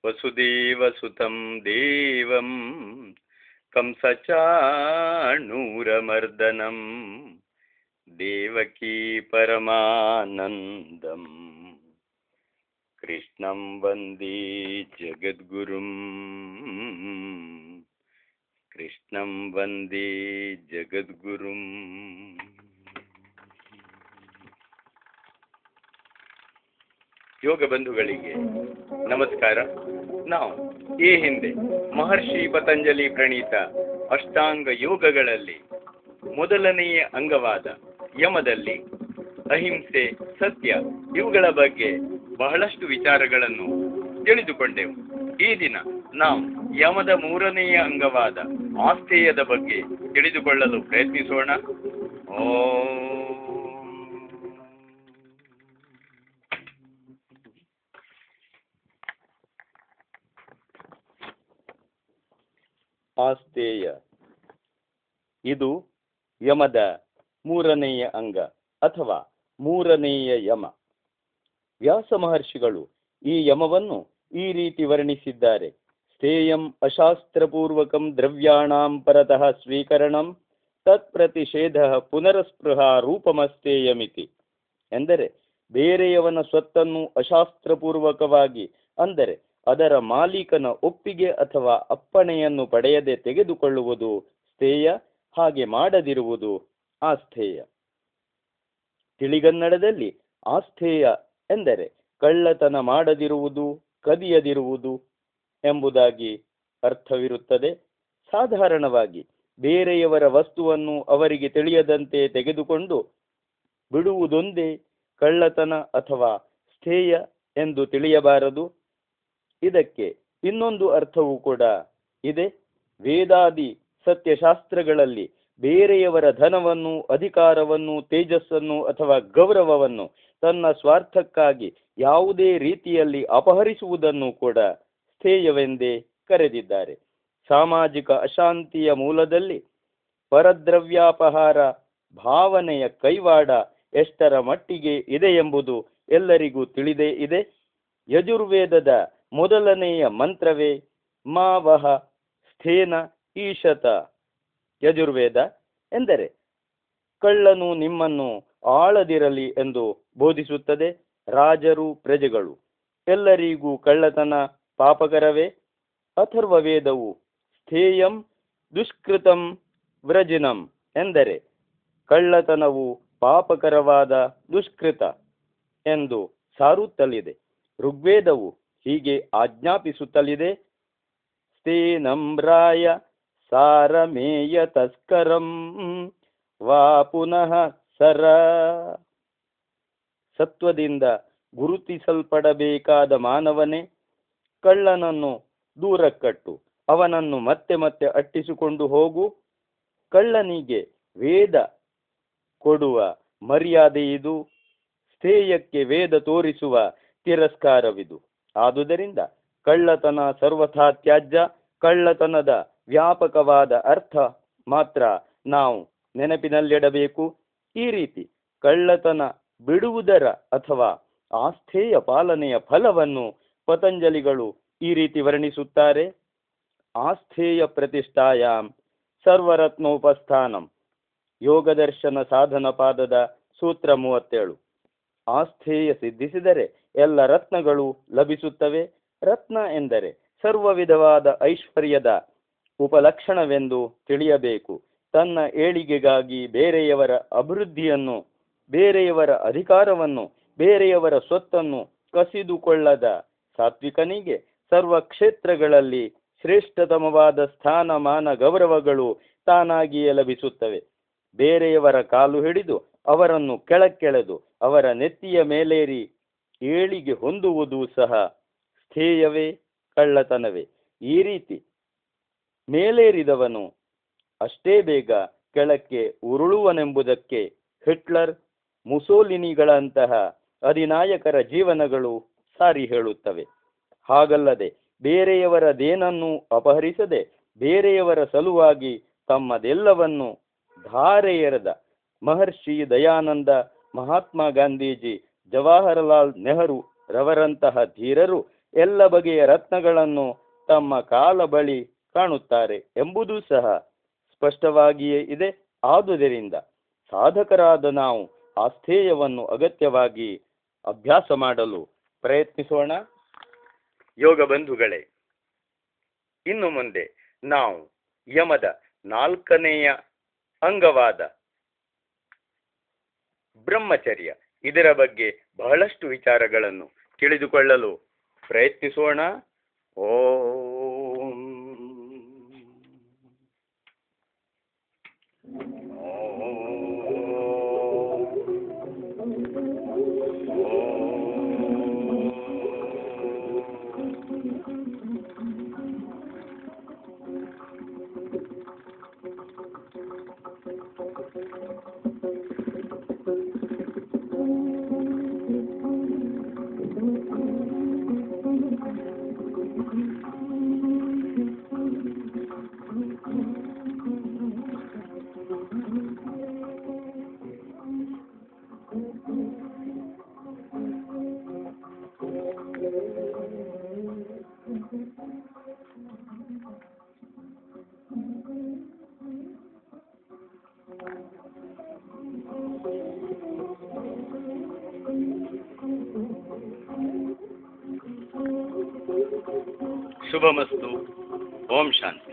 ವಸುದೇವಸುತಂ ದೇವಂ ಕಂಸಚಾಣೂರಮರ್ದನಂ ದೇವಕೀ ಪರಮಾನಂದಂ ಕೃಷ್ಣಂ ವಂದೇ ಜಗದ್ಗುರುಂ ಕೃಷ್ಣಂ ವಂದೇ ಜಗದ್ಗುರುಂ. ಯೋಗ ಬಂಧುಗಳಿಗೆ ನಮಸ್ಕಾರ. ನಾವು ಈ ಹಿಂದೆ ಮಹರ್ಷಿ ಪತಂಜಲಿ ಪ್ರಣೀತ ಅಷ್ಟಾಂಗ ಯೋಗಗಳಲ್ಲಿ ಮೊದಲನೆಯ ಅಂಗವಾದ ಯಮದಲ್ಲಿ ಅಹಿಂಸೆ, ಸತ್ಯ ಇವುಗಳ ಬಗ್ಗೆ ಬಹಳಷ್ಟು ವಿಚಾರಗಳನ್ನು ತಿಳಿದುಕೊಂಡೆವು. ಈ ದಿನ ನಾವು ಯಮದ ಮೂರನೆಯ ಅಂಗವಾದ ಆಸ್ಥೇಯದ ಬಗ್ಗೆ ತಿಳಿದುಕೊಳ್ಳಲು ಪ್ರಯತ್ನಿಸೋಣ. ಆಸ್ಥೇಯ ಇದು ಯಮದ ಮೂರನೆಯ ಅಂಗ ಅಥವಾ ಮೂರನೆಯ ಯಮ. ವ್ಯಾಸ ಮಹರ್ಷಿಗಳು ಈ ಯಮವನ್ನು ಈ ರೀತಿ ವರ್ಣಿಸಿದ್ದಾರೆ: ಸ್ಥೇಯಂ ಅಶಾಸ್ತ್ರಪೂರ್ವಕಂ ದ್ರವ್ಯಾಣಾಂ ಪರತಃ ಸ್ವೀಕರಣಂ ತತ್ಪ್ರತಿಷೇಧ ಪುನರಸ್ಪೃಹ ರೂಪಮಸ್ಥೇಯಮಿತಿ. ಎಂದರೆ ಬೇರೆಯವನ ಸ್ವತ್ತನ್ನು ಅಶಾಸ್ತ್ರಪೂರ್ವಕವಾಗಿ, ಅಂದರೆ ಅದರ ಮಾಲೀಕನ ಒಪ್ಪಿಗೆ ಅಥವಾ ಅಪ್ಪಣೆಯನ್ನು ಪಡೆಯದೆ ತೆಗೆದುಕೊಳ್ಳುವುದು ಸ್ಥೇಯ, ಹಾಗೆ ಮಾಡದಿರುವುದು ಆಸ್ಥೇಯ. ತಿಳಿಗನ್ನಡದಲ್ಲಿ ಆಸ್ಥೇಯ ಎಂದರೆ ಕಳ್ಳತನ ಮಾಡದಿರುವುದು, ಕದಿಯದಿರುವುದು ಎಂಬುದಾಗಿ ಅರ್ಥವಿರುತ್ತದೆ. ಸಾಧಾರಣವಾಗಿ ಬೇರೆಯವರ ವಸ್ತುವನ್ನು ಅವರಿಗೆ ತಿಳಿಯದಂತೆ ತೆಗೆದುಕೊಂಡು ಬಿಡುವುದೊಂದೇ ಕಳ್ಳತನ ಅಥವಾ ಸ್ಥೇಯ ಎಂದು ತಿಳಿಯಬಾರದು. ಇದಕ್ಕೆ ಇನ್ನೊಂದು ಅರ್ಥವೂ ಕೂಡ ಇದೆ. ವೇದಾದಿ ಸತ್ಯಶಾಸ್ತ್ರಗಳಲ್ಲಿ ಬೇರೆಯವರ ಧನವನ್ನು, ಅಧಿಕಾರವನ್ನು, ತೇಜಸ್ಸನ್ನು ಅಥವಾ ಗೌರವವನ್ನು ತನ್ನ ಸ್ವಾರ್ಥಕ್ಕಾಗಿ ಯಾವುದೇ ರೀತಿಯಲ್ಲಿ ಅಪಹರಿಸುವುದನ್ನು ಕೂಡ ಸ್ಥೇಯವೆಂದೇ ಕರೆದಿದ್ದಾರೆ. ಸಾಮಾಜಿಕ ಅಶಾಂತಿಯ ಮೂಲದಲ್ಲಿ ಪರದ್ರವ್ಯಾಪಹಾರ ಭಾವನೆಯ ಕೈವಾಡ ಎಷ್ಟರ ಮಟ್ಟಿಗೆ ಇದೆ ಎಂಬುದು ಎಲ್ಲರಿಗೂ ತಿಳಿದೇ ಇದೆ. ಯಜುರ್ವೇದದ ಮೊದಲನೆಯ ಮಂತ್ರವೇ ಮಾವಹ ಸ್ಥೇನ ಈಶತ. ಯಜುರ್ವೇದ ಎಂದರೆ ಕಳ್ಳನು ನಿಮ್ಮನ್ನು ಆಳದಿರಲಿ ಎಂದು ಬೋಧಿಸುತ್ತದೆ. ರಾಜರು, ಪ್ರಜೆಗಳು ಎಲ್ಲರಿಗೂ ಕಳ್ಳತನ ಪಾಪಕರವೇ. ಅಥರ್ವ ವೇದವು ಸ್ಥೇಯಂ ದುಷ್ಕೃತಂ ವ್ರಜಿನಂ ಎಂದರೆ ಕಳ್ಳತನವು ಪಾಪಕರವಾದ ದುಷ್ಕೃತ ಎಂದು ಸಾರುತ್ತಲಿದೆ. ಋಗ್ವೇದವು ಹೀಗೆ ಆಜ್ಞಾಪಿಸುತ್ತಲಿದೆ: ಸ್ಥೇನಮ್ರಾಯ ಸಾರಮೇಯ ತಸ್ಕರಂ ವಾ ಪುನಃ ಸರ. ಸತ್ವದಿಂದ ಗುರುತಿಸಲ್ಪಡಬೇಕಾದ ಮಾನವನೇ, ಕಳ್ಳನನ್ನು ದೂರಕ್ಕಟ್ಟು ಅವನನ್ನು ಮತ್ತೆ ಮತ್ತೆ ಅಟ್ಟಿಸಿಕೊಂಡು ಹೋಗು. ಕಳ್ಳನಿಗೆ ವೇದ ಕೊಡುವ ಮರ್ಯಾದೆಯಿದು, ಸ್ಥೇಯಕ್ಕೆ ವೇದ ತೋರಿಸುವ ತಿರಸ್ಕಾರವಿದು. ಆದುದರಿಂದ ಕಳ್ಳತನ ಸರ್ವಥಾ ತ್ಯಾಜ್ಯ. ಕಳ್ಳತನದ ವ್ಯಾಪಕವಾದ ಅರ್ಥ ಮಾತ್ರ ನಾವು ನೆನಪಿನಲ್ಲಿಡಬೇಕು. ಈ ರೀತಿ ಕಳ್ಳತನ ಬಿಡುವುದರ ಅಥವಾ ಆಸ್ಥೇಯ ಪಾಲನೆಯ ಫಲವನ್ನು ಪತಂಜಲಿಗಳು ಈ ರೀತಿ ವರ್ಣಿಸುತ್ತಾರೆ: ಆಸ್ಥೇಯ ಪ್ರತಿಷ್ಠಾಯಾಂ ಸರ್ವರತ್ನೋಪಸ್ಥಾನಂ. ಯೋಗದರ್ಶನ ಸಾಧನ ಪಾದದ ಸೂತ್ರ 37. ಆಸ್ಥೇಯ ಸಿದ್ಧಿಸಿದರೆ ಎಲ್ಲ ರತ್ನಗಳು ಲಭಿಸುತ್ತವೆ. ರತ್ನ ಎಂದರೆ ಸರ್ವ ವಿಧವಾದ ಐಶ್ವರ್ಯದ ಉಪಲಕ್ಷಣವೆಂದು ತಿಳಿಯಬೇಕು. ತನ್ನ ಏಳಿಗೆಗಾಗಿ ಬೇರೆಯವರ ಅಭಿವೃದ್ಧಿಯನ್ನು, ಬೇರೆಯವರ ಅಧಿಕಾರವನ್ನು, ಬೇರೆಯವರ ಸ್ವತ್ತನ್ನು ಕಸಿದುಕೊಳ್ಳದ ಸಾತ್ವಿಕನಿಗೆ ಸರ್ವ ಕ್ಷೇತ್ರಗಳಲ್ಲಿ ಶ್ರೇಷ್ಠತಮವಾದ ಸ್ಥಾನಮಾನ ಗೌರವಗಳು ತಾನಾಗಿಯೇ ಲಭಿಸುತ್ತವೆ. ಬೇರೆಯವರ ಕಾಲು ಹಿಡಿದು ಅವರನ್ನು ಕೆಳಕ್ಕೆಳೆದು ಅವರ ನೆತ್ತಿಯ ಮೇಲೇರಿ ಏಳಿಗೆ ಹೊಂದುವುದು ಸಹ ಸ್ಥೇಯವೇ, ಕಳ್ಳತನವೇ. ಈ ರೀತಿ ಮೇಲೇರಿದವನು ಅಷ್ಟೇ ಬೇಗ ಕೆಳಕ್ಕೆ ಉರುಳುವನೆಂಬುದಕ್ಕೆ ಹಿಟ್ಲರ್, ಮುಸೋಲಿನಿಗಳಂತಹ ಅಧಿನಾಯಕರ ಜೀವನಗಳು ಸಾರಿ ಹೇಳುತ್ತವೆ. ಹಾಗಲ್ಲದೆ ಬೇರೆಯವರದೇನನ್ನೂ ಅಪಹರಿಸದೆ ಬೇರೆಯವರ ಸಲುವಾಗಿ ತಮ್ಮದೆಲ್ಲವನ್ನು ಧಾರೆ ಎರೆದ ಮಹರ್ಷಿ ದಯಾನಂದ, ಮಹಾತ್ಮ ಗಾಂಧೀಜಿ, ಜವಾಹರಲಾಲ್ ನೆಹರು ರವರಂತಹ ಧೀರರು ಎಲ್ಲ ಬಗೆಯ ರತ್ನಗಳನ್ನು ತಮ್ಮ ಕಾಲ ಬಳಿ ಕಾಣುತ್ತಾರೆ ಎಂಬುದೂ ಸಹ ಸ್ಪಷ್ಟವಾಗಿಯೇ ಇದೆ. ಆದುದರಿಂದ ಸಾಧಕರಾದ ನಾವು ಆ ಸ್ಥೇಯವನ್ನು ಅಗತ್ಯವಾಗಿ ಅಭ್ಯಾಸ ಮಾಡಲು ಪ್ರಯತ್ನಿಸೋಣ. ಯೋಗ ಬಂಧುಗಳೇ, ಇನ್ನು ಮುಂದೆ ನಾವು ಯಮದ 4ನೆಯ ಅಂಗವಾದ ಬ್ರಹ್ಮಚರ್ಯ ಇದರ ಬಗ್ಗೆ ಬಹಳಷ್ಟು ವಿಚಾರಗಳನ್ನು ತಿಳಿದುಕೊಳ್ಳಲು ಪ್ರಯತ್ನಿಸೋಣ. ಓಂ ಶುಭಮಸ್ತು. ಓಂ ಶಾಂತಿ.